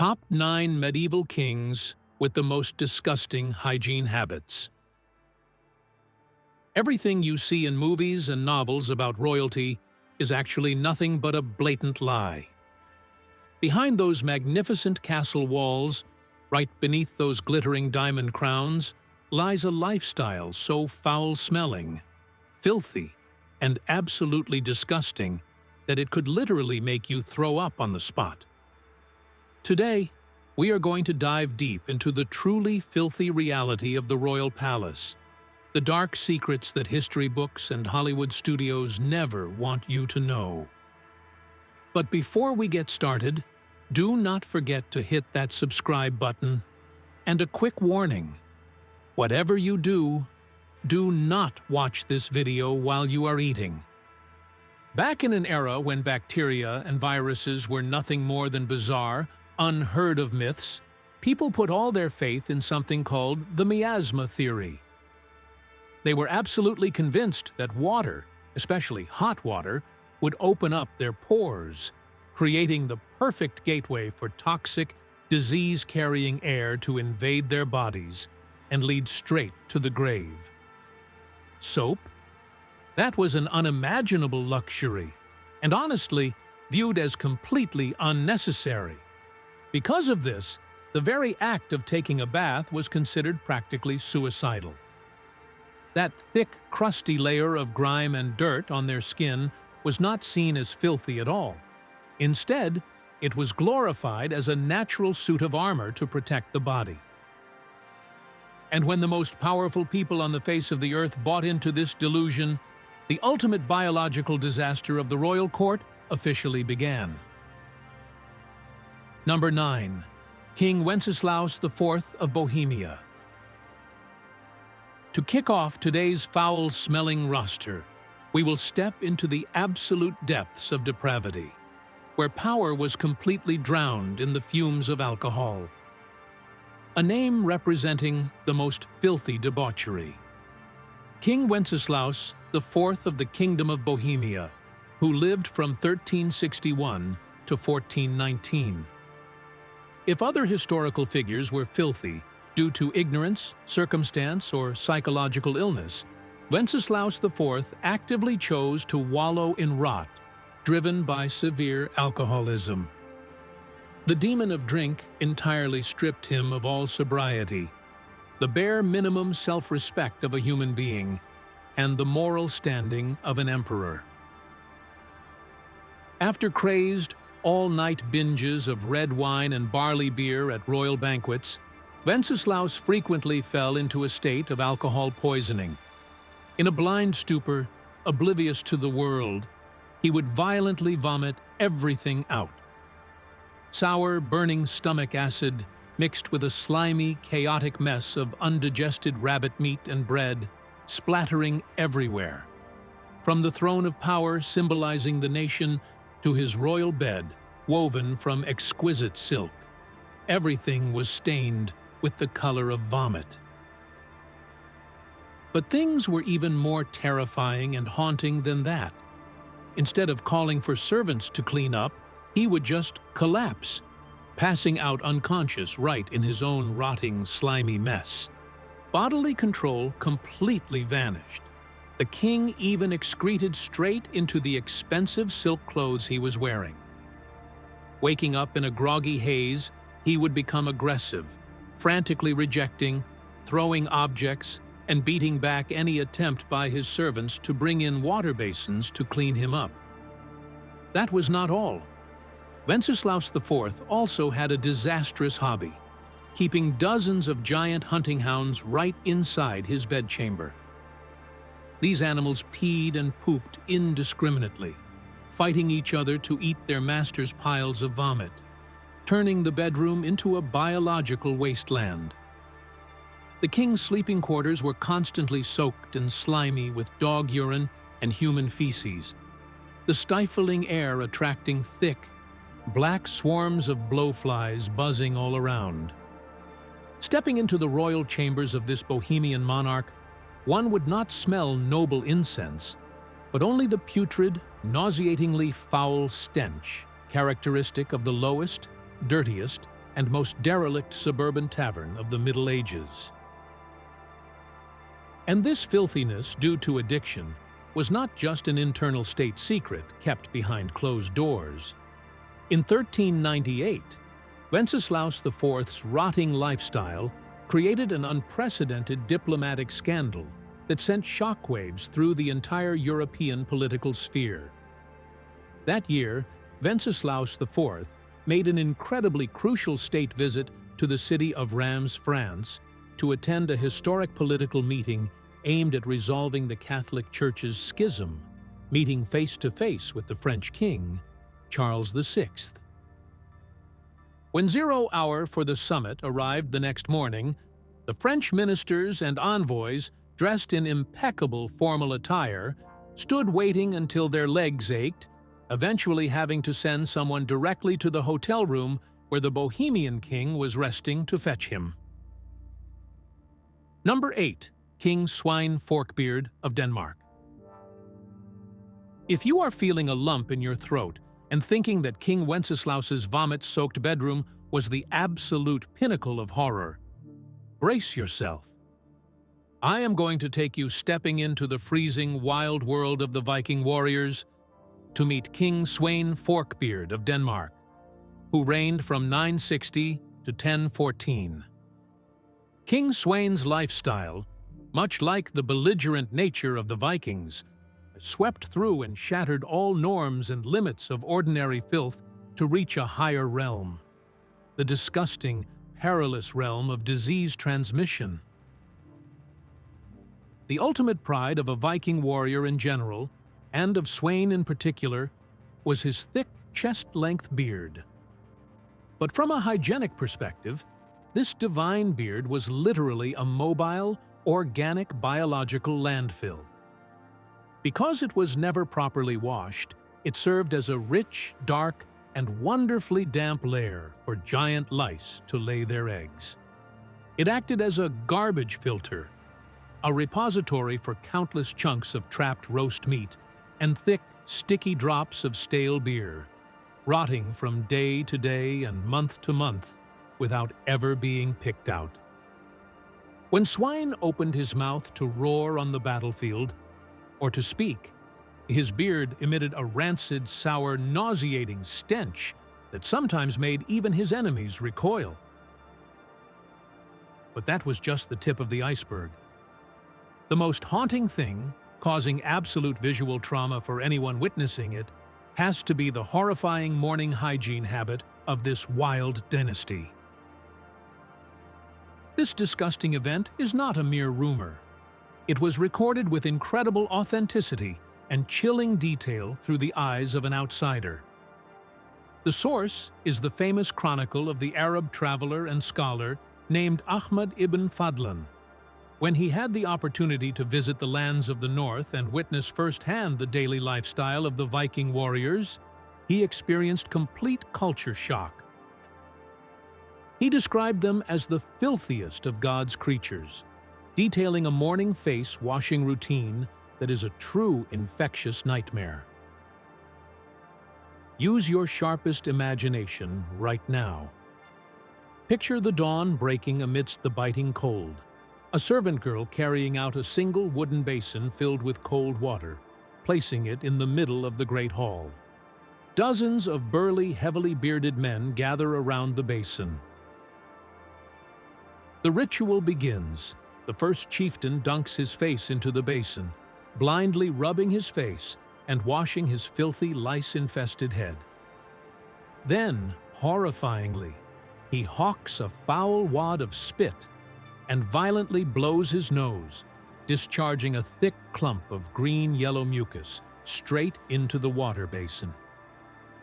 Top 9 Medieval Kings with the Most Disgusting Hygiene Habits. Everything you see in movies and novels about royalty is actually nothing but a blatant lie. Behind those magnificent castle walls, right beneath those glittering diamond crowns, lies a lifestyle so foul-smelling, filthy, and absolutely disgusting that it could literally make you throw up on the spot. Today, we are going to dive deep into the truly filthy reality of the royal palace, the dark secrets that history books and Hollywood studios never want you to know. But before we get started, do not forget to hit that subscribe button. And a quick warning: whatever you do, do not watch this video while you are eating. Back in an era when bacteria and viruses were nothing more than bizarre, unheard of myths, people put all their faith in something called the miasma theory. They were absolutely convinced that water, especially hot water, would open up their pores, creating the perfect gateway for toxic, disease-carrying air to invade their bodies and lead straight to the grave. Soap? That was an unimaginable luxury, and honestly, viewed as completely unnecessary. Because of this, the very act of taking a bath was considered practically suicidal. That thick, crusty layer of grime and dirt on their skin was not seen as filthy at all. Instead, it was glorified as a natural suit of armor to protect the body. And when the most powerful people on the face of the earth bought into this delusion, the ultimate biological disaster of the royal court officially began. Number 9. King Wenceslaus IV of Bohemia. To kick off today's foul-smelling roster, we will step into the absolute depths of depravity, where power was completely drowned in the fumes of alcohol. A name representing the most filthy debauchery. King Wenceslaus IV of the Kingdom of Bohemia, who lived from 1361 to 1419. If other historical figures were filthy due to ignorance, circumstance, or psychological illness, Wenceslaus IV actively chose to wallow in rot, driven by severe alcoholism. The demon of drink entirely stripped him of all sobriety, the bare minimum self-respect of a human being, and the moral standing of an emperor. After crazed, all-night binges of red wine and barley beer at royal banquets, Wenceslaus frequently fell into a state of alcohol poisoning. In a blind stupor, oblivious to the world, he would violently vomit everything out. Sour, burning stomach acid, mixed with a slimy, chaotic mess of undigested rabbit meat and bread, splattering everywhere. From the throne of power symbolizing the nation to his royal bed, woven from exquisite silk, everything was stained with the color of vomit. But things were even more terrifying and haunting than that. Instead of calling for servants to clean up, he would just collapse, passing out unconscious right in his own rotting, slimy mess. Bodily control completely vanished. The king even excreted straight into the expensive silk clothes he was wearing. Waking up in a groggy haze, he would become aggressive, frantically rejecting, throwing objects, and beating back any attempt by his servants to bring in water basins to clean him up. That was not all. Wenceslaus IV also had a disastrous hobby, keeping dozens of giant hunting hounds right inside his bedchamber. These animals peed and pooped indiscriminately, fighting each other to eat their master's piles of vomit, turning the bedroom into a biological wasteland. The king's sleeping quarters were constantly soaked and slimy with dog urine and human feces, the stifling air attracting thick, black swarms of blowflies buzzing all around. Stepping into the royal chambers of this Bohemian monarch, one would not smell noble incense, but only the putrid, nauseatingly foul stench, characteristic of the lowest, dirtiest, and most derelict suburban tavern of the Middle Ages. And this filthiness, due to addiction, was not just an internal state secret kept behind closed doors. In 1398, Wenceslaus IV's rotting lifestyle created an unprecedented diplomatic scandal that sent shockwaves through the entire European political sphere. That year, Wenceslaus IV made an incredibly crucial state visit to the city of Reims, France, to attend a historic political meeting aimed at resolving the Catholic Church's schism, meeting face-to-face with the French king, Charles VI. When 0 hour for the summit arrived the next morning, the French ministers and envoys, dressed in impeccable formal attire, stood waiting until their legs ached, eventually having to send someone directly to the hotel room where the Bohemian king was resting to fetch him. Number 8. King Sweyn Forkbeard of Denmark. If you are feeling a lump in your throat and thinking that King Wenceslaus's vomit-soaked bedroom was the absolute pinnacle of horror, brace yourself. I am going to take you stepping into the freezing, wild world of the Viking warriors to meet King Sweyn Forkbeard of Denmark, who reigned from 960 to 1014. King Sweyn's lifestyle, much like the belligerent nature of the Vikings, swept through and shattered all norms and limits of ordinary filth to reach a higher realm, the disgusting, perilous realm of disease transmission. The ultimate pride of a Viking warrior in general, and of Sweyn in particular, was his thick, chest-length beard. But from a hygienic perspective, this divine beard was literally a mobile, organic biological landfill. Because it was never properly washed, it served as a rich, dark, and wonderfully damp lair for giant lice to lay their eggs. It acted as a garbage filter, a repository for countless chunks of trapped roast meat and thick, sticky drops of stale beer, rotting from day to day and month to month without ever being picked out. When Sweyn opened his mouth to roar on the battlefield, or to speak, his beard emitted a rancid, sour, nauseating stench that sometimes made even his enemies recoil. But that was just the tip of the iceberg. The most haunting thing, causing absolute visual trauma for anyone witnessing it, has to be the horrifying morning hygiene habit of this wild dynasty. This disgusting event is not a mere rumor. It was recorded with incredible authenticity and chilling detail through the eyes of an outsider. The source is the famous chronicle of the Arab traveler and scholar named Ahmad ibn Fadlan. When he had the opportunity to visit the lands of the north and witness firsthand the daily lifestyle of the Viking warriors, he experienced complete culture shock. He described them as the filthiest of God's creatures, detailing a morning face-washing routine that is a true infectious nightmare. Use your sharpest imagination right now. Picture the dawn breaking amidst the biting cold, a servant girl carrying out a single wooden basin filled with cold water, placing it in the middle of the great hall. Dozens of burly, heavily bearded men gather around the basin. The ritual begins. The first chieftain dunks his face into the basin, blindly rubbing his face and washing his filthy, lice-infested head. Then, horrifyingly, he hawks a foul wad of spit and violently blows his nose, discharging a thick clump of green-yellow mucus straight into the water basin.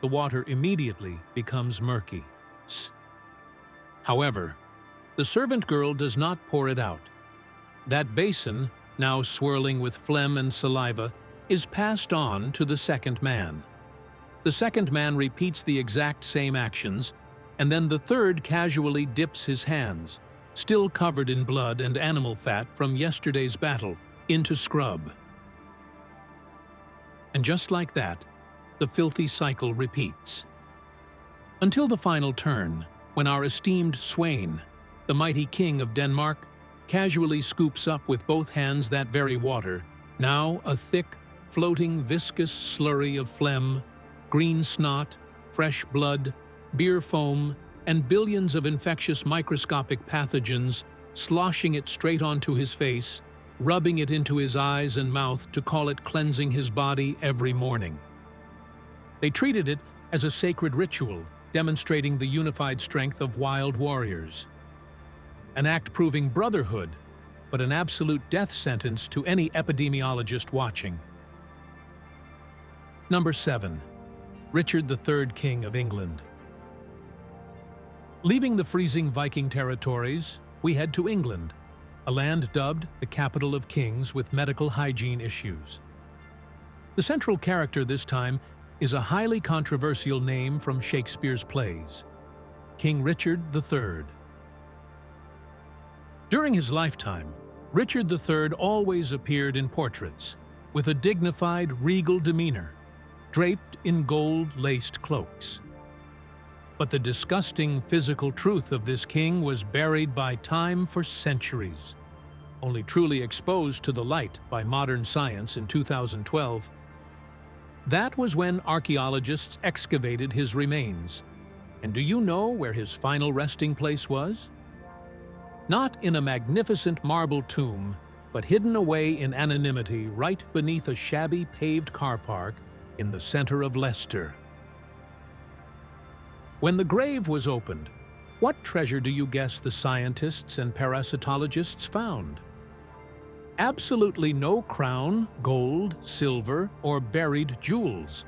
The water immediately becomes murky. However, the servant girl does not pour it out. That basin, now swirling with phlegm and saliva, is passed on to the second man. The second man repeats the exact same actions, and then the third casually dips his hands, still covered in blood and animal fat from yesterday's battle, into scrub. And just like that, the filthy cycle repeats. Until the final turn, when our esteemed Sweyn, the mighty king of Denmark, casually scoops up with both hands that very water, now a thick, floating, viscous slurry of phlegm, green snot, fresh blood, beer foam, and billions of infectious microscopic pathogens, sloshing it straight onto his face, rubbing it into his eyes and mouth to call it cleansing his body every morning. They treated it as a sacred ritual, demonstrating the unified strength of wild warriors. An act proving brotherhood, but an absolute death sentence to any epidemiologist watching. Number 7. Richard III, King of England. Leaving the freezing Viking territories, we head to England, a land dubbed the capital of kings with medical hygiene issues. The central character this time is a highly controversial name from Shakespeare's plays, King Richard III. During his lifetime, Richard III always appeared in portraits, with a dignified, regal demeanor, draped in gold-laced cloaks. But the disgusting physical truth of this king was buried by time for centuries, only truly exposed to the light by modern science in 2012. That was when archaeologists excavated his remains. And do you know where his final resting place was? Not in a magnificent marble tomb, but hidden away in anonymity right beneath a shabby paved car park in the center of Leicester. When the grave was opened, what treasure do you guess the scientists and parasitologists found? Absolutely no crown, gold, silver, or buried jewels.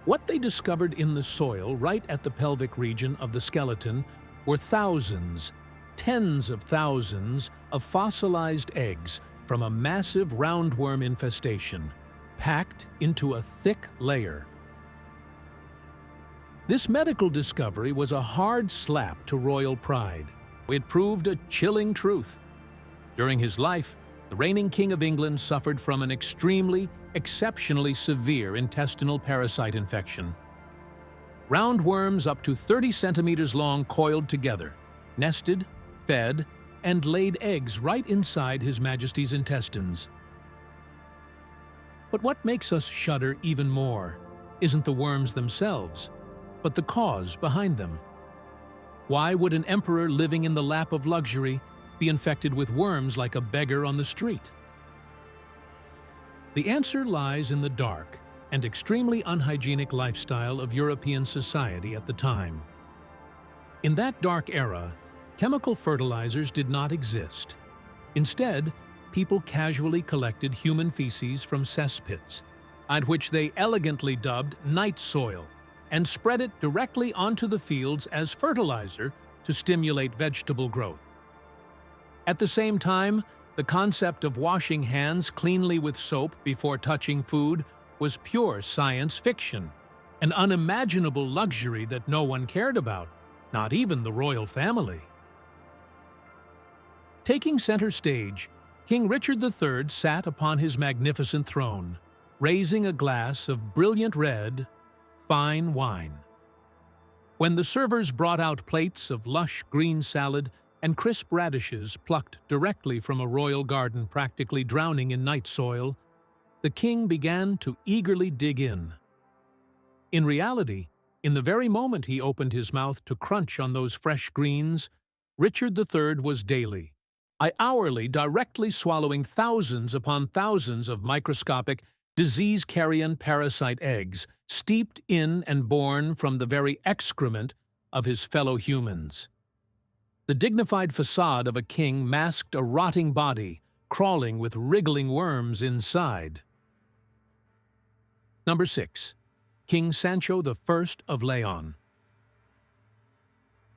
What they discovered in the soil right at the pelvic region of the skeleton were thousands, tens of thousands of fossilized eggs from a massive roundworm infestation, packed into a thick layer. This medical discovery was a hard slap to royal pride. It proved a chilling truth. During his life, the reigning King of England suffered from an exceptionally severe intestinal parasite infection. Roundworms up to 30 centimeters long coiled together, nested, fed, and laid eggs right inside His Majesty's intestines. But what makes us shudder even more isn't the worms themselves, but the cause behind them. Why would an emperor living in the lap of luxury be infected with worms like a beggar on the street? The answer lies in the dark and extremely unhygienic lifestyle of European society at the time. In that dark era, chemical fertilizers did not exist. Instead, people casually collected human feces from cesspits, at which they elegantly dubbed night soil, and spread it directly onto the fields as fertilizer to stimulate vegetable growth. At the same time, the concept of washing hands cleanly with soap before touching food was pure science fiction, an unimaginable luxury that no one cared about, not even the royal family. Taking center stage, King Richard III sat upon his magnificent throne, raising a glass of brilliant red, fine wine. When the servers brought out plates of lush green salad and crisp radishes plucked directly from a royal garden practically drowning in night soil, the king began to eagerly dig in. In reality, in the very moment he opened his mouth to crunch on those fresh greens, Richard III was hourly directly swallowing thousands upon thousands of microscopic, disease-carrion parasite eggs, steeped in and born from the very excrement of his fellow humans. The dignified facade of a king masked a rotting body, crawling with wriggling worms inside. Number 6. King Sancho I of Leon.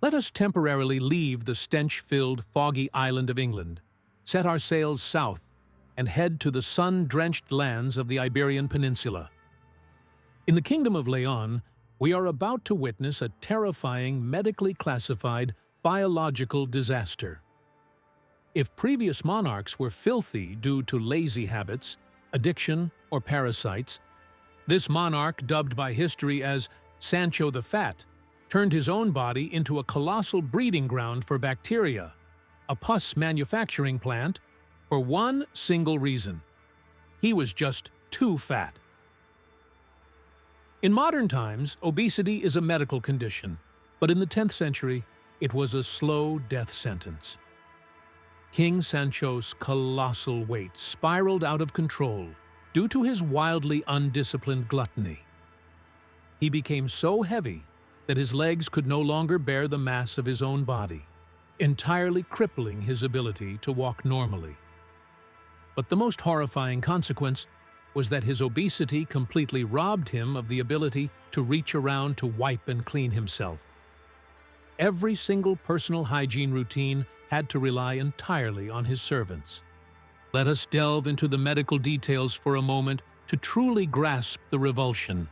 Let us temporarily leave the stench-filled, foggy island of England, set our sails south, and head to the sun-drenched lands of the Iberian Peninsula. In the Kingdom of Leon, we are about to witness a terrifying, medically classified, biological disaster. If previous monarchs were filthy due to lazy habits, addiction, or parasites, this monarch, dubbed by history as Sancho the Fat, turned his own body into a colossal breeding ground for bacteria, a pus manufacturing plant, for one single reason: he was just too fat. In modern times, obesity is a medical condition, but in the 10th century, it was a slow death sentence. King Sancho's colossal weight spiraled out of control due to his wildly undisciplined gluttony. He became so heavy that his legs could no longer bear the mass of his own body, entirely crippling his ability to walk normally. But the most horrifying consequence was that his obesity completely robbed him of the ability to reach around to wipe and clean himself. Every single personal hygiene routine had to rely entirely on his servants. Let us delve into the medical details for a moment to truly grasp the revulsion.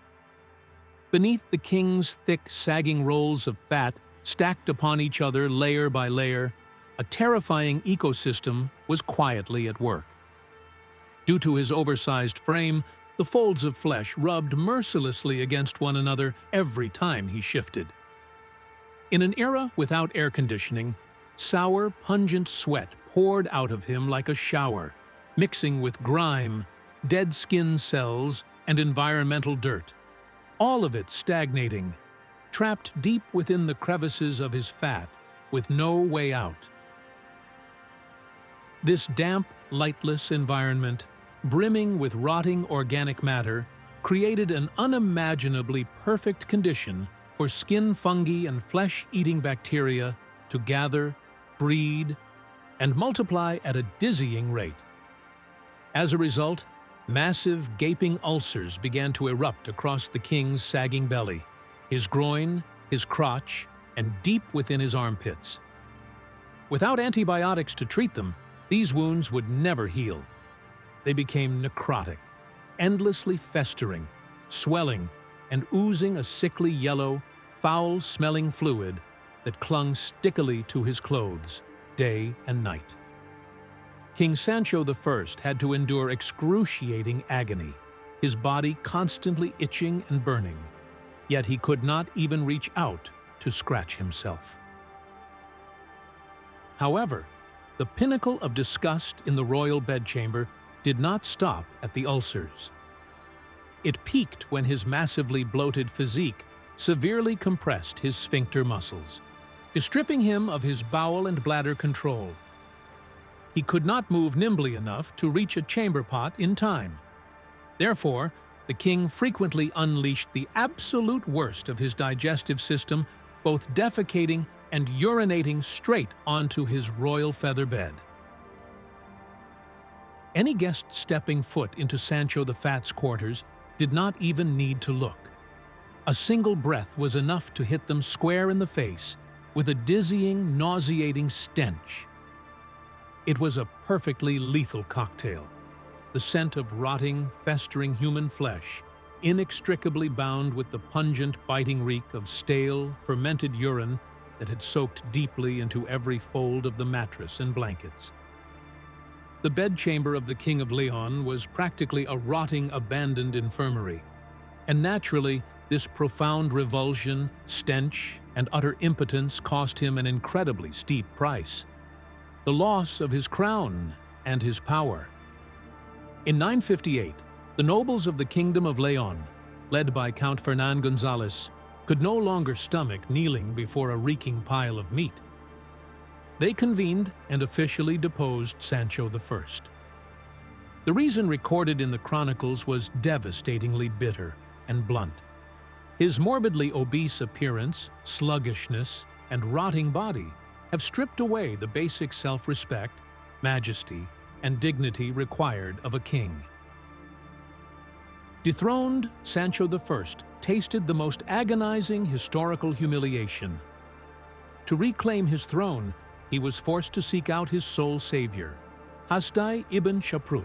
Beneath the king's thick, sagging rolls of fat stacked upon each other layer by layer, a terrifying ecosystem was quietly at work. Due to his oversized frame, the folds of flesh rubbed mercilessly against one another every time he shifted. In an era without air conditioning, sour, pungent sweat poured out of him like a shower, mixing with grime, dead skin cells, and environmental dirt. All of it stagnating, trapped deep within the crevices of his fat, with no way out. This damp, lightless environment, brimming with rotting organic matter, created an unimaginably perfect condition for skin fungi and flesh-eating bacteria to gather, breed, and multiply at a dizzying rate. As a result, massive, gaping ulcers began to erupt across the king's sagging belly, his groin, his crotch, and deep within his armpits. Without antibiotics to treat them, these wounds would never heal. They became necrotic, endlessly festering, swelling, and oozing a sickly yellow, foul-smelling fluid that clung stickily to his clothes, day and night. King Sancho I had to endure excruciating agony, his body constantly itching and burning, yet he could not even reach out to scratch himself. However, the pinnacle of disgust in the royal bedchamber did not stop at the ulcers. It peaked when his massively bloated physique severely compressed his sphincter muscles, stripping him of his bowel and bladder control. He could not move nimbly enough to reach a chamber pot in time. Therefore, the king frequently unleashed the absolute worst of his digestive system, both defecating and urinating straight onto his royal feather bed. Any guest stepping foot into Sancho the Fat's quarters did not even need to look. A single breath was enough to hit them square in the face with a dizzying, nauseating stench. It was a perfectly lethal cocktail, the scent of rotting, festering human flesh, inextricably bound with the pungent, biting reek of stale, fermented urine that had soaked deeply into every fold of the mattress and blankets. The bedchamber of the King of Leon was practically a rotting, abandoned infirmary, and naturally, this profound revulsion, stench, and utter impotence cost him an incredibly steep price: the loss of his crown and his power. In 958, the nobles of the Kingdom of Leon, led by Count Fernán González, could no longer stomach kneeling before a reeking pile of meat. They convened and officially deposed Sancho I. The reason recorded in the chronicles was devastatingly bitter and blunt. His morbidly obese appearance, sluggishness, and rotting body have stripped away the basic self-respect, majesty, and dignity required of a king. Dethroned, Sancho I tasted the most agonizing historical humiliation. To reclaim his throne, he was forced to seek out his sole savior, Hasdai ibn Shaprut,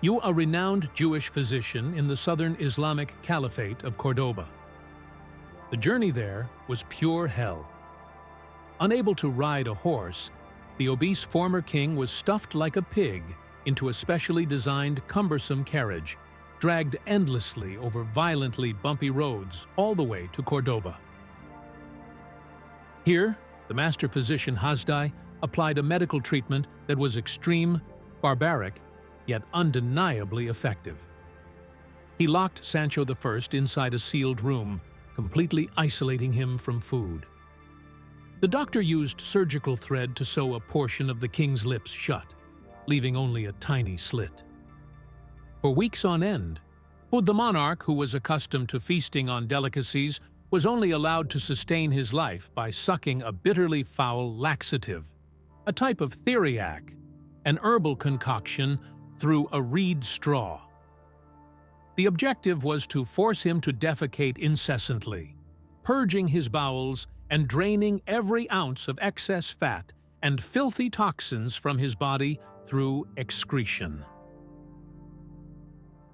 a renowned Jewish physician in the southern Islamic Caliphate of Cordoba. The journey there was pure hell. Unable to ride a horse, the obese former king was stuffed like a pig into a specially designed, cumbersome carriage, dragged endlessly over violently bumpy roads all the way to Cordoba. Here, the master physician Hasdai applied a medical treatment that was extreme, barbaric, yet undeniably effective. He locked Sancho I inside a sealed room, completely isolating him from food. The doctor used surgical thread to sew a portion of the king's lips shut, leaving only a tiny slit. For weeks on end, the monarch, who was accustomed to feasting on delicacies, was only allowed to sustain his life by sucking a bitterly foul laxative, a type of theriac, an herbal concoction, through a reed straw. The objective was to force him to defecate incessantly, purging his bowels and draining every ounce of excess fat and filthy toxins from his body through excretion.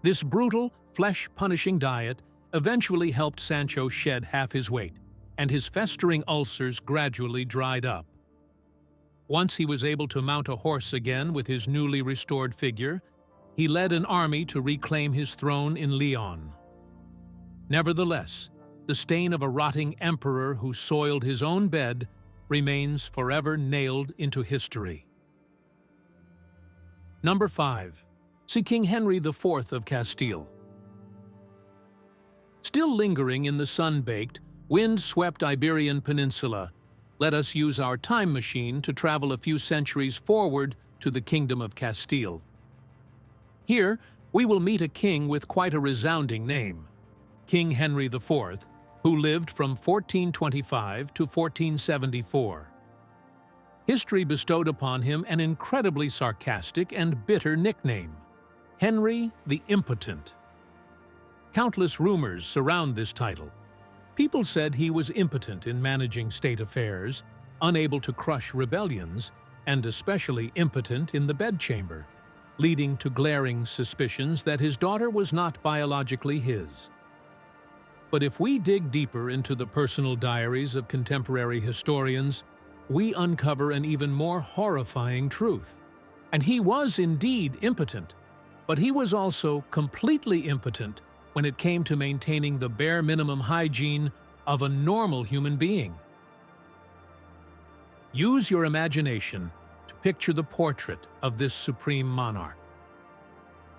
This brutal, flesh-punishing diet eventually helped Sancho shed half his weight, and his festering ulcers gradually dried up. Once he was able to mount a horse again with his newly restored figure, he led an army to reclaim his throne in Leon. Nevertheless, the stain of a rotting emperor who soiled his own bed remains forever nailed into history. Number 5. See King Henry IV of Castile. Still lingering in the sun-baked, wind-swept Iberian Peninsula, let us use our time machine to travel a few centuries forward to the Kingdom of Castile. Here, we will meet a king with quite a resounding name, King Henry IV, who lived from 1425 to 1474. History bestowed upon him an incredibly sarcastic and bitter nickname, Henry the Impotent. Countless rumors surround this title. People said he was impotent in managing state affairs, unable to crush rebellions, and especially impotent in the bedchamber, leading to glaring suspicions that his daughter was not biologically his. But if we dig deeper into the personal diaries of contemporary historians, we uncover an even more horrifying truth. And he was indeed impotent, but he was also completely impotent when it came to maintaining the bare minimum hygiene of a normal human being. Use your imagination to picture the portrait of this supreme monarch.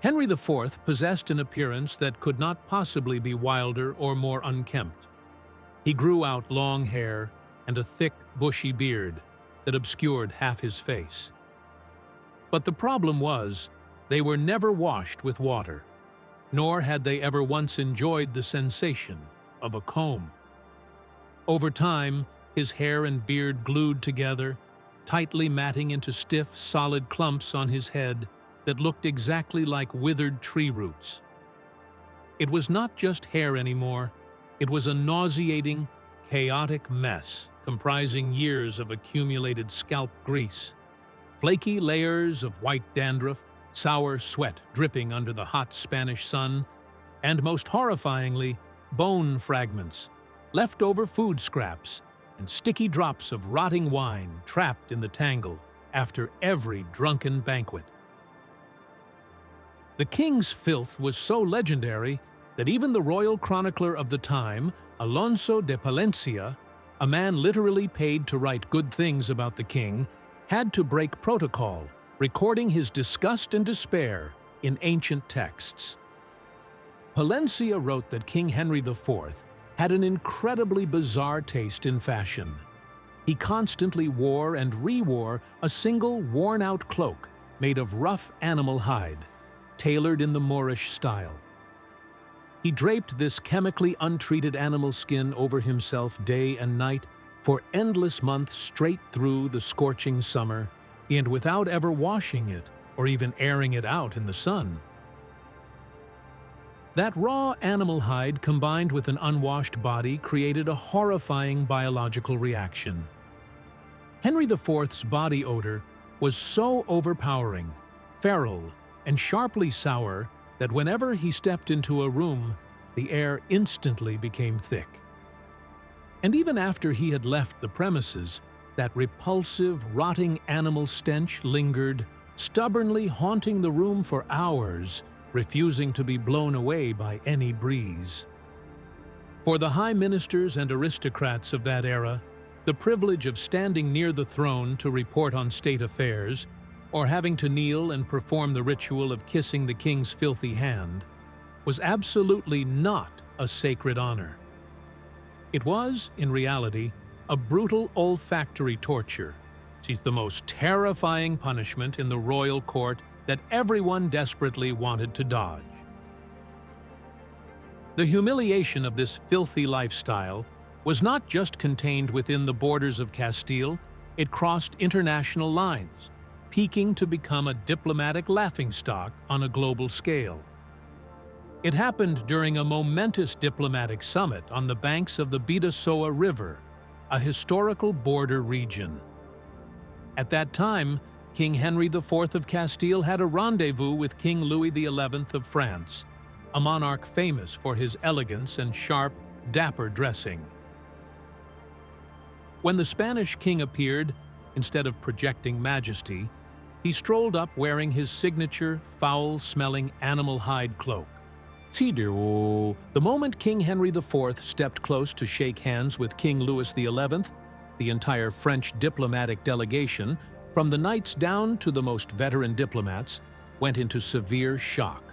Henry IV possessed an appearance that could not possibly be wilder or more unkempt. He grew out long hair and a thick, bushy beard that obscured half his face. But the problem was, they were never washed with water, nor had they ever once enjoyed the sensation of a comb. Over time, his hair and beard glued together, tightly matting into stiff, solid clumps on his head that looked exactly like withered tree roots. It was not just hair anymore, it was a nauseating, chaotic mess comprising years of accumulated scalp grease, flaky layers of white dandruff, sour sweat dripping under the hot Spanish sun, and most horrifyingly, bone fragments, leftover food scraps, and sticky drops of rotting wine trapped in the tangle after every drunken banquet. The king's filth was so legendary that even the royal chronicler of the time, Alonso de Palencia, a man literally paid to write good things about the king, had to break protocol, recording his disgust and despair in ancient texts. Palencia wrote that King Henry IV had an incredibly bizarre taste in fashion. He constantly wore and re-wore a single worn-out cloak made of rough animal hide, tailored in the Moorish style. He draped this chemically untreated animal skin over himself day and night for endless months straight through the scorching summer, and without ever washing it or even airing it out in the sun. That raw animal hide combined with an unwashed body created a horrifying biological reaction. Henry IV's body odor was so overpowering, feral, and sharply sour that whenever he stepped into a room, the air instantly became thick. And even after he had left the premises, that repulsive, rotting animal stench lingered, stubbornly haunting the room for hours, refusing to be blown away by any breeze. For the high ministers and aristocrats of that era, The privilege of standing near the throne to report on state affairs, or having to kneel and perform the ritual of kissing the king's filthy hand, was absolutely not a sacred honor. It was, in reality, a brutal olfactory torture. It's the most terrifying punishment in the royal court that everyone desperately wanted to dodge. The humiliation of this filthy lifestyle was not just contained within the borders of Castile, it crossed international lines, peaking to become a diplomatic laughingstock on a global scale. It happened during a momentous diplomatic summit on the banks of the Bidasoa River, a historical border region. At that time, King Henry IV of Castile had a rendezvous with King Louis XI of France, a monarch famous for his elegance and sharp, dapper dressing. When the Spanish king appeared, instead of projecting majesty, he strolled up wearing his signature, foul-smelling animal hide cloak. The moment King Henry IV stepped close to shake hands with King Louis XI, the entire French diplomatic delegation, from the knights down to the most veteran diplomats, went into severe shock.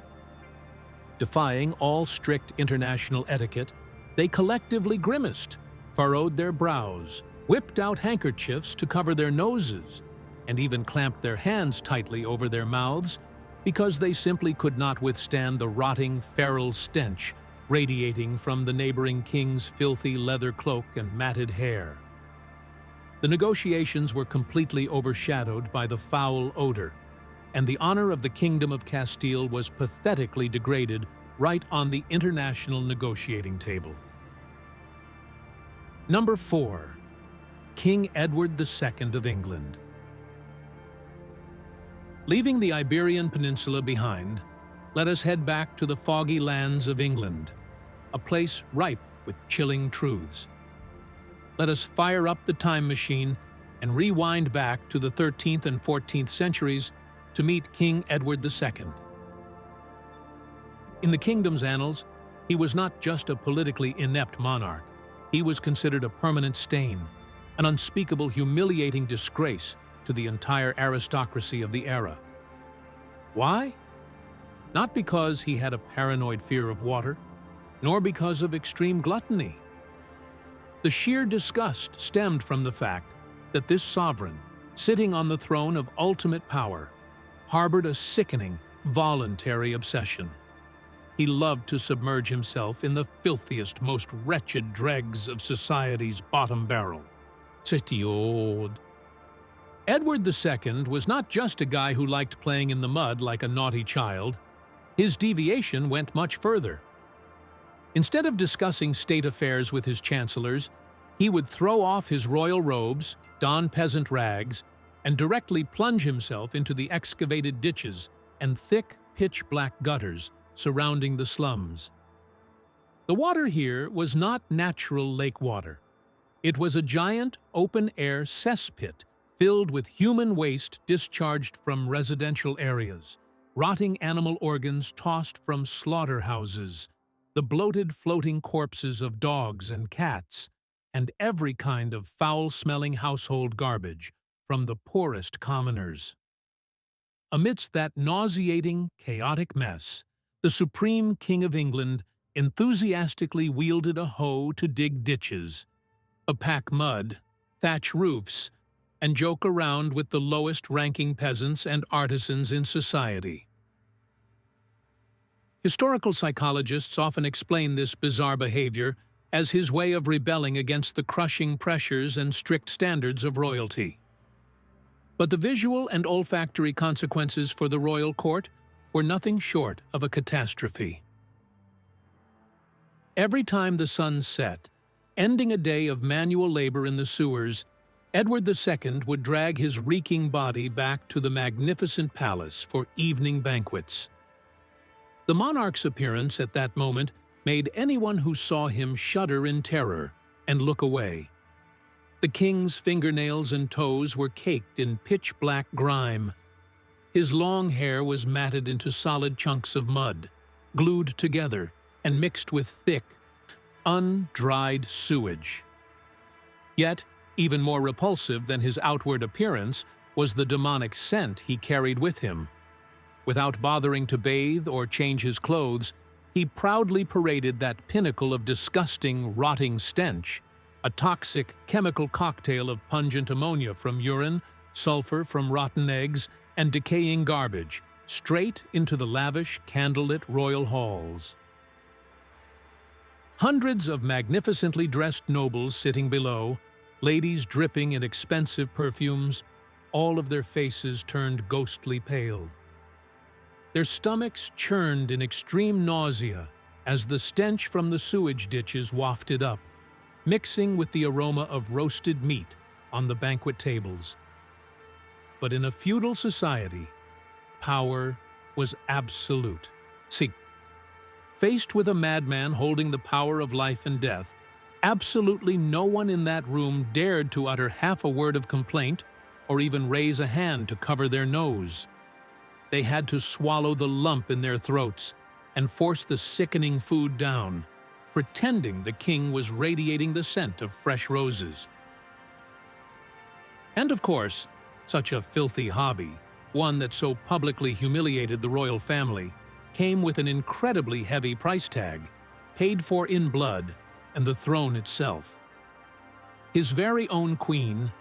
Defying all strict international etiquette, they collectively grimaced, furrowed their brows, whipped out handkerchiefs to cover their noses, and even clamped their hands tightly over their mouths because they simply could not withstand the rotting, feral stench radiating from the neighboring king's filthy leather cloak and matted hair. The negotiations were completely overshadowed by the foul odor, and the honor of the Kingdom of Castile was pathetically degraded right on the international negotiating table. Number 4. King Edward II of England. Leaving the Iberian Peninsula behind, let us head back to the foggy lands of England, a place ripe with chilling truths. Let us fire up the time machine and rewind back to the 13th and 14th centuries to meet King Edward II. In the kingdom's annals, he was not just a politically inept monarch. He was considered a permanent stain, an unspeakable, humiliating disgrace to the entire aristocracy of the era. Why? Not because he had a paranoid fear of water, nor because of extreme gluttony. The sheer disgust stemmed from the fact that this sovereign, sitting on the throne of ultimate power, harbored a sickening, voluntary obsession. He loved to submerge himself in the filthiest, most wretched dregs of society's bottom barrel. Edward II was not just a guy who liked playing in the mud like a naughty child. His deviation went much further. Instead of discussing state affairs with his chancellors, he would throw off his royal robes, don peasant rags, and directly plunge himself into the excavated ditches and thick, pitch-black gutters surrounding the slums. The water here was not natural lake water. It was a giant, open-air cesspit filled with human waste discharged from residential areas, rotting animal organs tossed from slaughterhouses, the bloated floating corpses of dogs and cats, and every kind of foul-smelling household garbage from the poorest commoners. Amidst that nauseating, chaotic mess, the Supreme King of England enthusiastically wielded a hoe to dig ditches, pack mud, thatch roofs, and joke around with the lowest-ranking peasants and artisans in society. Historical psychologists often explain this bizarre behavior as his way of rebelling against the crushing pressures and strict standards of royalty. But the visual and olfactory consequences for the royal court were nothing short of a catastrophe. Every time the sun set, ending a day of manual labor in the sewers, Edward II would drag his reeking body back to the magnificent palace for evening banquets. The monarch's appearance at that moment made anyone who saw him shudder in terror and look away. The king's fingernails and toes were caked in pitch-black grime. His long hair was matted into solid chunks of mud, glued together and mixed with thick, undried sewage. Yet, Even more repulsive than his outward appearance was the demonic scent he carried with him. Without bothering to bathe or change his clothes, he proudly paraded that pinnacle of disgusting, rotting stench, a toxic chemical cocktail of pungent ammonia from urine, sulfur from rotten eggs, and decaying garbage, straight into the lavish, candlelit royal halls. Hundreds of magnificently dressed nobles sitting below, ladies dripping in expensive perfumes, all of their faces turned ghostly pale. Their stomachs churned in extreme nausea as the stench from the sewage ditches wafted up, mixing with the aroma of roasted meat on the banquet tables. But in a feudal society, power was absolute. See, faced with a madman holding the power of life and death, absolutely no one in that room dared to utter half a word of complaint or even raise a hand to cover their nose. They had to swallow the lump in their throats and force the sickening food down, pretending the king was radiating the scent of fresh roses. And of course, such a filthy hobby, one that so publicly humiliated the royal family, came with an incredibly heavy price tag, paid for in blood, and the throne itself. His very own queen,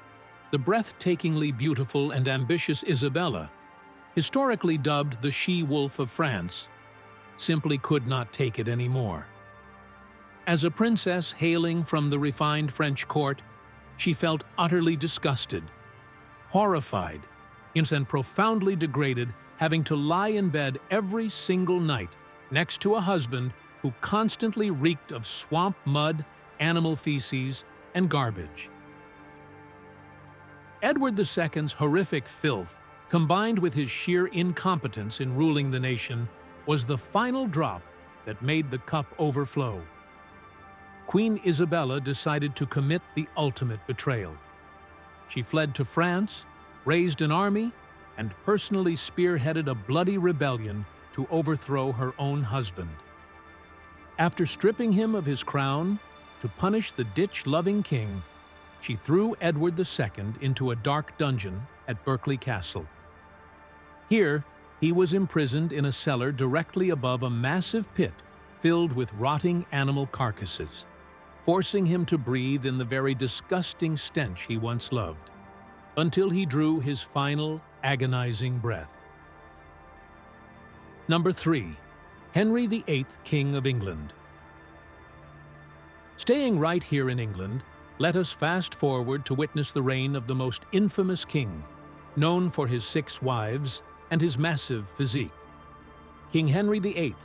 the breathtakingly beautiful and ambitious Isabella, historically dubbed the she-wolf of France, simply could not take it anymore. As a princess hailing from the refined French court, she felt utterly disgusted, horrified, and profoundly degraded, having to lie in bed every single night next to a husband who constantly reeked of swamp mud, animal feces, and garbage. Edward II's horrific filth, combined with his sheer incompetence in ruling the nation, was the final drop that made the cup overflow. Queen Isabella decided to commit the ultimate betrayal. She fled to France, raised an army, and personally spearheaded a bloody rebellion to overthrow her own husband. After stripping him of his crown, to punish the ditch-loving king, she threw Edward II into a dark dungeon at Berkeley Castle. Here, he was imprisoned in a cellar directly above a massive pit filled with rotting animal carcasses, forcing him to breathe in the very disgusting stench he once loved, until he drew his final, agonizing breath. Number 3. Henry VIII, King of England. Staying right here in England, let us fast forward to witness the reign of the most infamous king, known for his 6 wives and his massive physique, King Henry VIII,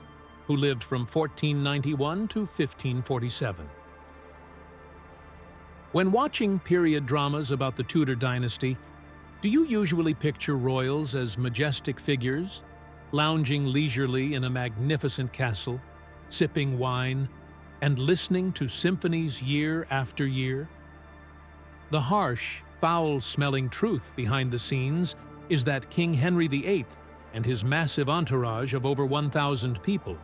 who lived from 1491 to 1547. When watching period dramas about the Tudor dynasty, do you usually picture royals as majestic figures, lounging leisurely in a magnificent castle, sipping wine, and listening to symphonies year after year? The harsh, foul-smelling truth behind the scenes is that King Henry VIII and his massive entourage of over 1,000 people,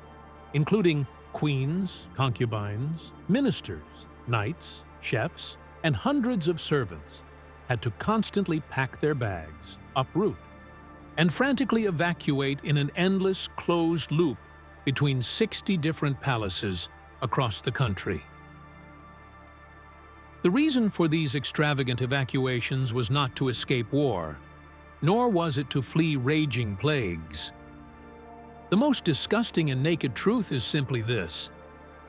including queens, concubines, ministers, knights, chefs, and hundreds of servants, had to constantly pack their bags, uproot, and frantically evacuate in an endless closed loop between 60 different palaces across the country. The reason for these extravagant evacuations was not to escape war, nor was it to flee raging plagues. The most disgusting and naked truth is simply this: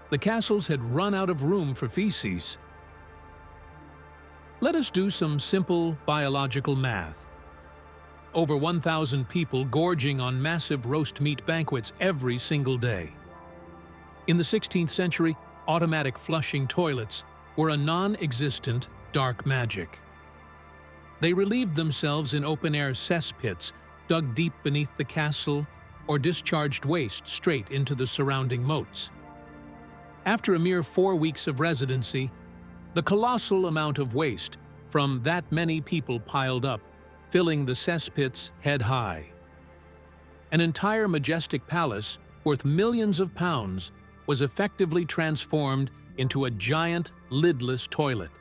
the castles had run out of room for feces. Let us do some simple biological math. Over 1,000 people gorging on massive roast meat banquets every single day. In the 16th century, automatic flushing toilets were a non-existent dark magic. They relieved themselves in open-air cesspits dug deep beneath the castle or discharged waste straight into the surrounding moats. After a mere 4 weeks of residency, the colossal amount of waste from that many people piled up, filling the cesspits head high. An entire majestic palace worth millions of pounds was effectively transformed into a giant, lidless toilet.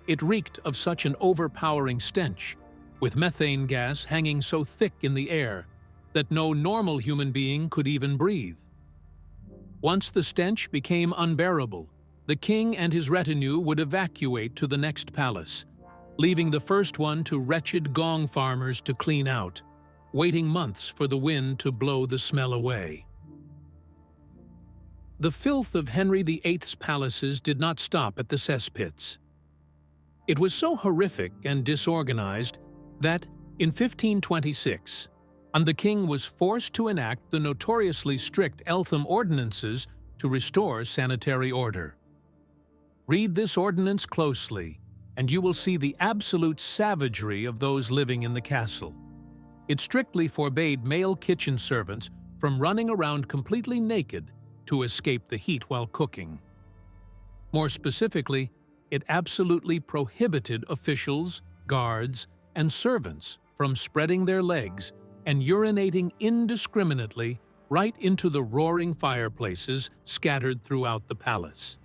It reeked of such an overpowering stench, with methane gas hanging so thick in the air that no normal human being could even breathe. Once the stench became unbearable, the king and his retinue would evacuate to the next palace, leaving the first one to wretched gong farmers to clean out, waiting months for the wind to blow the smell away. The filth of Henry VIII's palaces did not stop at the cesspits. It was so horrific and disorganized that, in 1526, the king was forced to enact the notoriously strict Eltham ordinances to restore sanitary order. Read this ordinance closely, and you will see the absolute savagery of those living in the castle. It strictly forbade male kitchen servants from running around completely naked to escape the heat while cooking. More specifically, it absolutely prohibited officials, guards, and servants from spreading their legs and urinating indiscriminately right into the roaring fireplaces scattered throughout the palace.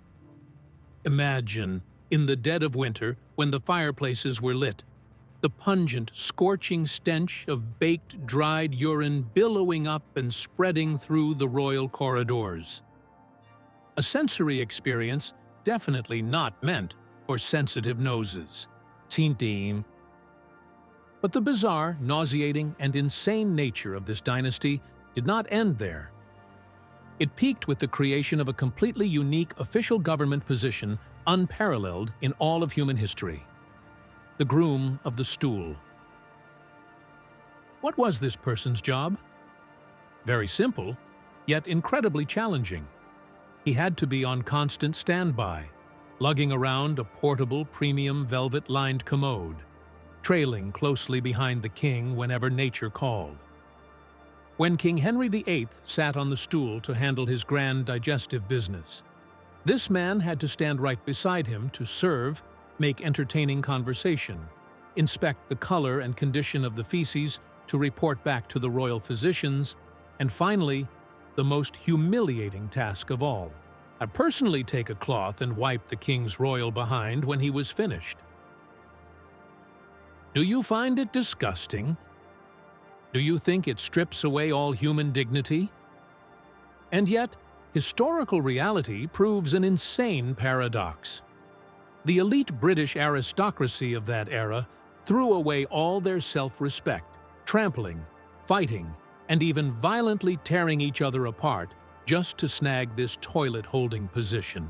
Imagine, in the dead of winter, when the fireplaces were lit, the pungent, scorching stench of baked, dried urine billowing up and spreading through the royal corridors. A sensory experience definitely not meant for sensitive noses. Tintin. But the bizarre, nauseating, and insane nature of this dynasty did not end there. It peaked with the creation of a completely unique official government position unparalleled in all of human history: the groom of the stool. What was this person's job? Very simple, yet incredibly challenging. He had to be on constant standby, lugging around a portable premium velvet-lined commode, trailing closely behind the king whenever nature called. When King Henry VIII sat on the stool to handle his grand digestive business, this man had to stand right beside him to serve, make entertaining conversation, inspect the color and condition of the feces to report back to the royal physicians, and finally, the most humiliating task of all: I'd personally take a cloth and wipe the king's royal behind when he was finished. Do you find it disgusting? Do you think it strips away all human dignity? And yet, historical reality proves an insane paradox. The elite British aristocracy of that era threw away all their self-respect, trampling, fighting, and even violently tearing each other apart just to snag this toilet-holding position.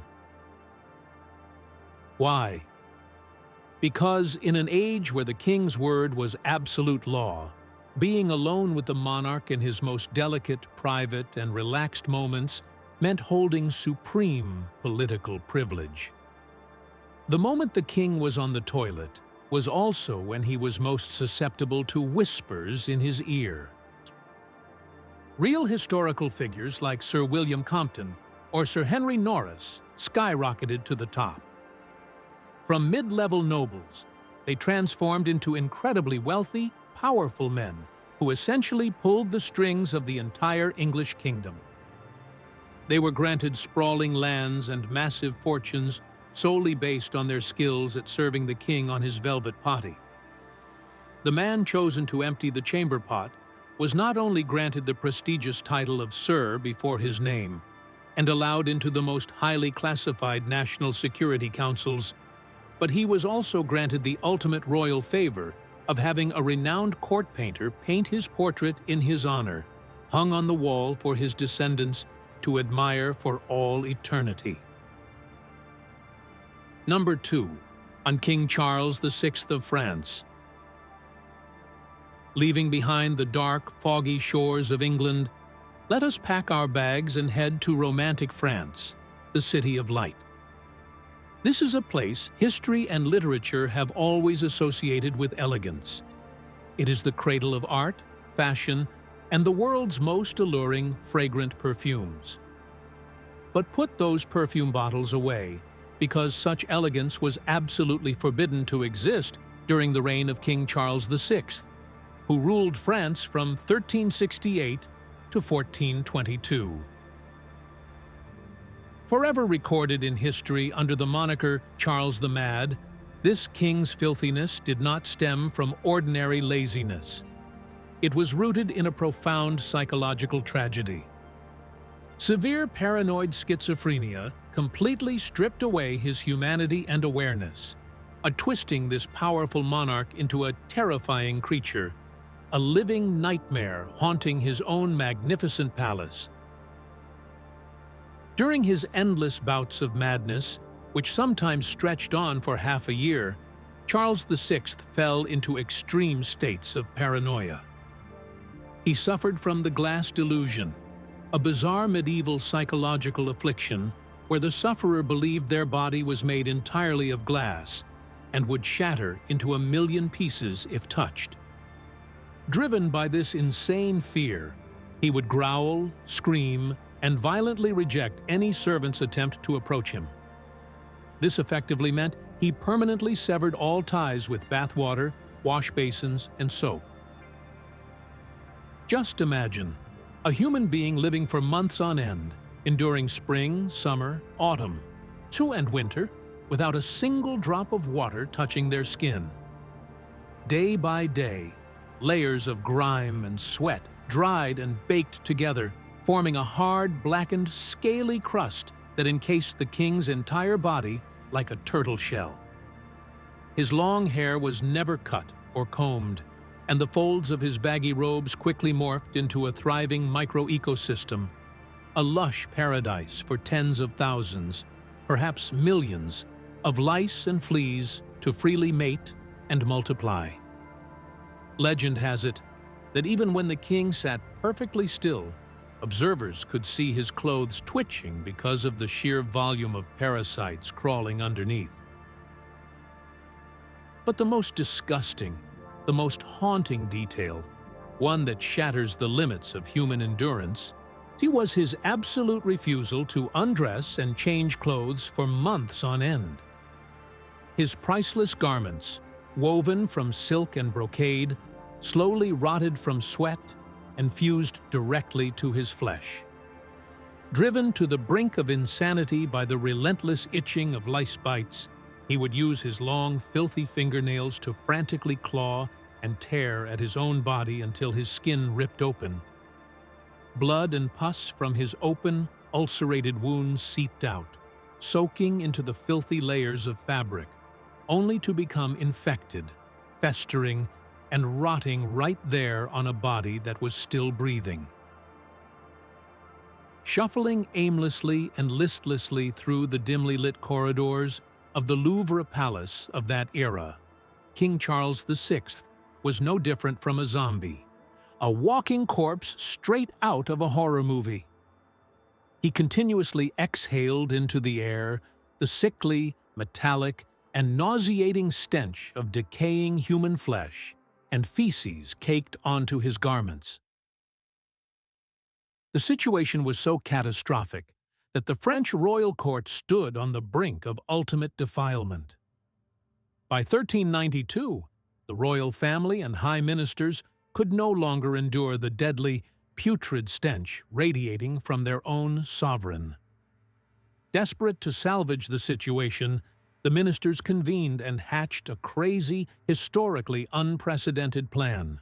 Why? Because in an age where the king's word was absolute law, being alone with the monarch in his most delicate, private, and relaxed moments meant holding supreme political privilege. The moment the king was on the toilet was also when he was most susceptible to whispers in his ear. Real historical figures like Sir William Compton or Sir Henry Norris skyrocketed to the top. From mid-level nobles, they transformed into incredibly wealthy, powerful men who essentially pulled the strings of the entire English kingdom. They were granted sprawling lands and massive fortunes solely based on their skills at serving the king on his velvet potty. The man chosen to empty the chamber pot was not only granted the prestigious title of Sir before his name and allowed into the most highly classified national security councils, but he was also granted the ultimate royal favor of having a renowned court painter paint his portrait in his honor, hung on the wall for his descendants to admire for all eternity. Number 2. On King Charles VI of France. Leaving behind the dark, foggy shores of England, let us pack our bags and head to romantic France, the City of Light. This is a place history and literature have always associated with elegance. It is the cradle of art, fashion, and the world's most alluring, fragrant perfumes. But put those perfume bottles away, because such elegance was absolutely forbidden to exist during the reign of King Charles VI, who ruled France from 1368 to 1422. Forever recorded in history under the moniker Charles the Mad, This king's filthiness did not stem from ordinary laziness. It was rooted in a profound psychological tragedy. Severe paranoid schizophrenia completely stripped away his humanity and awareness, twisting this powerful monarch into a terrifying creature, a living nightmare haunting his own magnificent palace. During his endless bouts of madness, which sometimes stretched on for half a year, Charles VI fell into extreme states of paranoia. He suffered from the glass delusion, a bizarre medieval psychological affliction where the sufferer believed their body was made entirely of glass and would shatter into a million pieces if touched. Driven by this insane fear, he would growl, scream, and violently reject any servant's attempt to approach him. This effectively meant he permanently severed all ties with bathwater, wash basins, and soap. Just imagine a human being living for months on end, enduring spring, summer, autumn, and winter without a single drop of water touching their skin. Day by day, layers of grime and sweat dried and baked together, forming a hard, blackened, scaly crust that encased the king's entire body like a turtle shell. His long hair was never cut or combed, and the folds of his baggy robes quickly morphed into a thriving micro-ecosystem, a lush paradise for tens of thousands, perhaps millions, of lice and fleas to freely mate and multiply. Legend has it that even when the king sat perfectly still, observers could see his clothes twitching because of the sheer volume of parasites crawling underneath. But the most disgusting, the most haunting detail, one that shatters the limits of human endurance, was his absolute refusal to undress and change clothes for months on end. His priceless garments, woven from silk and brocade, slowly rotted from sweat and fused directly to his flesh. Driven to the brink of insanity by the relentless itching of lice bites, he would use his long, filthy fingernails to frantically claw and tear at his own body until his skin ripped open. Blood and pus from his open, ulcerated wounds seeped out, soaking into the filthy layers of fabric, only to become infected, festering, and rotting right there on a body that was still breathing. Shuffling aimlessly and listlessly through the dimly lit corridors of the Louvre Palace of that era, King Charles VI was no different from a zombie, a walking corpse straight out of a horror movie. He continuously exhaled into the air the sickly, metallic, and nauseating stench of decaying human flesh and feces caked onto his garments. The situation was so catastrophic that the French royal court stood on the brink of ultimate defilement. By 1392, the royal family and high ministers could no longer endure the deadly, putrid stench radiating from their own sovereign. Desperate to salvage the situation, the ministers convened and hatched a crazy, historically unprecedented plan.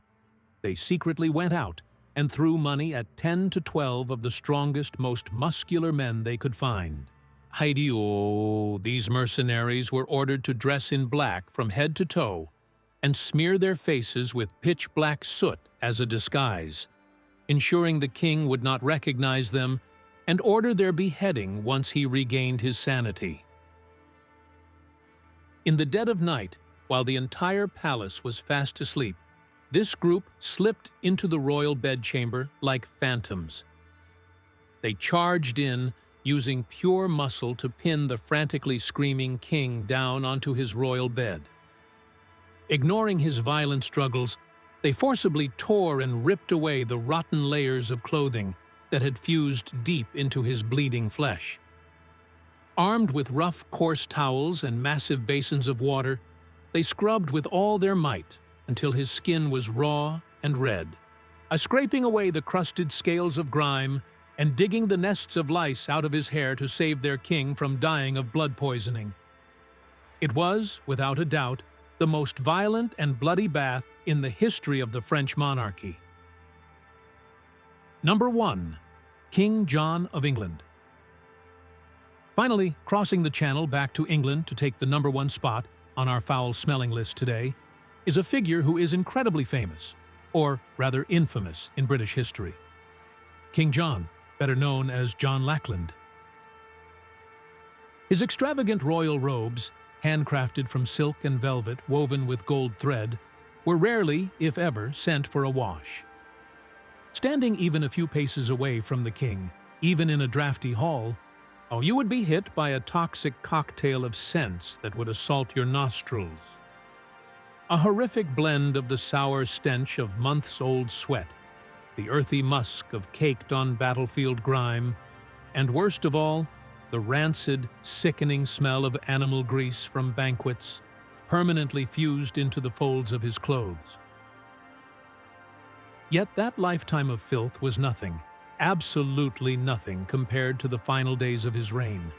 They secretly went out and threw money at 10 to 12 of the strongest, most muscular men they could find. These mercenaries were ordered to dress in black from head to toe and smear their faces with pitch-black soot as a disguise, ensuring the king would not recognize them and order their beheading once he regained his sanity. In the dead of night, while the entire palace was fast asleep, this group slipped into the royal bedchamber like phantoms. They charged in, using pure muscle to pin the frantically screaming king down onto his royal bed. Ignoring his violent struggles, they forcibly tore and ripped away the rotten layers of clothing that had fused deep into his bleeding flesh. Armed with rough, coarse towels and massive basins of water, they scrubbed with all their might until his skin was raw and red, scraping away the crusted scales of grime and digging the nests of lice out of his hair to save their king from dying of blood poisoning. It was, without a doubt, the most violent and bloody bath in the history of the French monarchy. Number 1. King John of England. Finally, crossing the Channel back to England to take the number 1 spot on our foul-smelling list today is a figure who is incredibly famous, or rather infamous, in British history. King John, better known as John Lackland. His extravagant royal robes, handcrafted from silk and velvet woven with gold thread, were rarely, if ever, sent for a wash. Standing even a few paces away from the king, even in a drafty hall, you would be hit by a toxic cocktail of scents that would assault your nostrils. A horrific blend of the sour stench of months-old sweat, the earthy musk of caked-on battlefield grime, and worst of all, the rancid, sickening smell of animal grease from banquets, permanently fused into the folds of his clothes. Yet that lifetime of filth was nothing, absolutely nothing compared to the final days of his reign.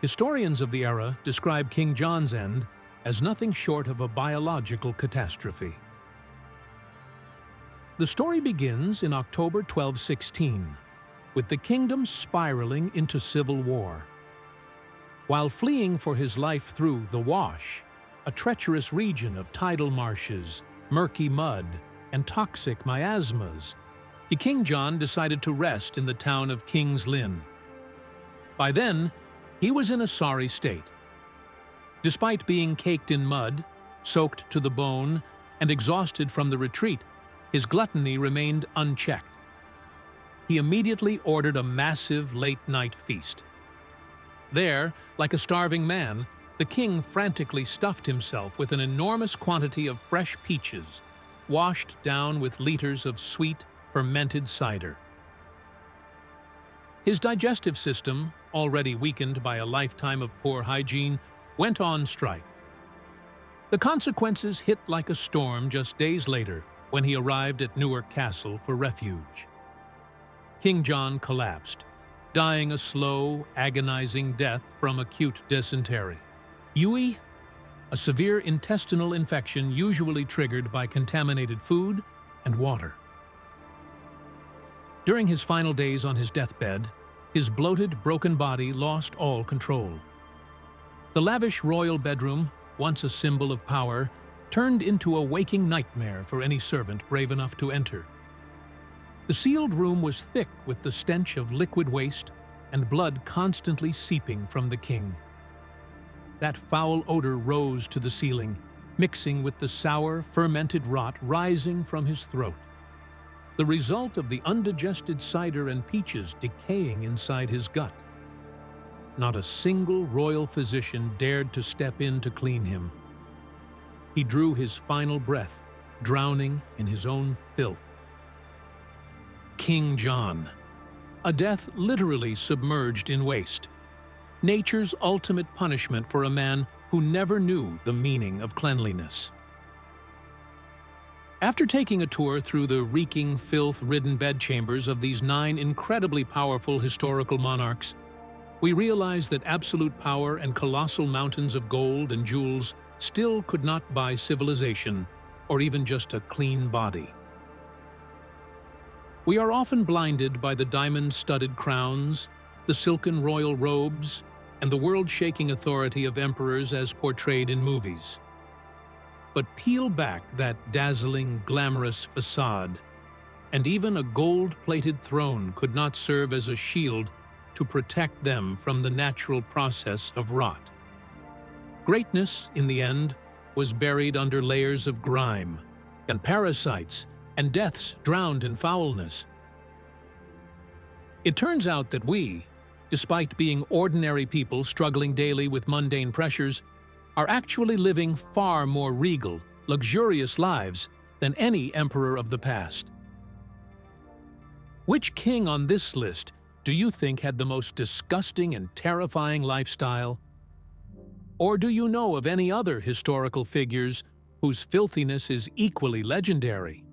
Historians of the era describe King John's end as nothing short of a biological catastrophe. The story begins in October 1216, with the kingdom spiraling into civil war. While fleeing for his life through the Wash, a treacherous region of tidal marshes, murky mud, and toxic miasmas, King John decided to rest in the town of King's Lynn. By then, he was in a sorry state. Despite being caked in mud, soaked to the bone, and exhausted from the retreat, his gluttony remained unchecked. He immediately ordered a massive late-night feast. There, like a starving man, the king frantically stuffed himself with an enormous quantity of fresh peaches, washed down with liters of sweet, fermented cider. His digestive system, already weakened by a lifetime of poor hygiene, went on strike. The consequences hit like a storm just days later when he arrived at Newark Castle for refuge. King John collapsed, dying a slow, agonizing death from acute dysentery. VIII, a severe intestinal infection usually triggered by contaminated food and water. During his final days on his deathbed, his bloated, broken body lost all control. The lavish royal bedroom, once a symbol of power, turned into a waking nightmare for any servant brave enough to enter. The sealed room was thick with the stench of liquid waste and blood constantly seeping from the king. That foul odor rose to the ceiling, mixing with the sour, fermented rot rising from his throat. The result of the undigested cider and peaches decaying inside his gut. Not a single royal physician dared to step in to clean him. He drew his final breath, drowning in his own filth. King John. A death literally submerged in waste. Nature's ultimate punishment for a man who never knew the meaning of cleanliness. After taking a tour through the reeking, filth-ridden bedchambers of these 9 incredibly powerful historical monarchs, we realize that absolute power and colossal mountains of gold and jewels still could not buy civilization, or even just a clean body. We are often blinded by the diamond-studded crowns, the silken royal robes, and the world-shaking authority of emperors as portrayed in movies. But peel back that dazzling, glamorous facade, and even a gold-plated throne could not serve as a shield to protect them from the natural process of rot. Greatness, in the end, was buried under layers of grime, and parasites, and deaths drowned in foulness. It turns out that we, despite being ordinary people struggling daily with mundane pressures, are actually living far more regal, luxurious lives than any emperor of the past. Which king on this list do you think had the most disgusting and terrifying lifestyle? Or do you know of any other historical figures whose filthiness is equally legendary?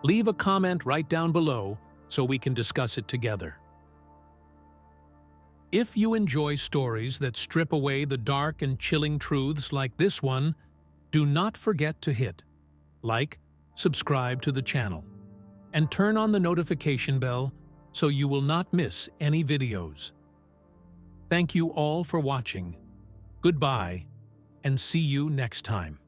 Leave a comment right down below so we can discuss it together. If you enjoy stories that strip away the dark and chilling truths like this one, do not forget to hit like, subscribe to the channel, and turn on the notification bell so you will not miss any videos. Thank you all for watching. Goodbye, and see you next time.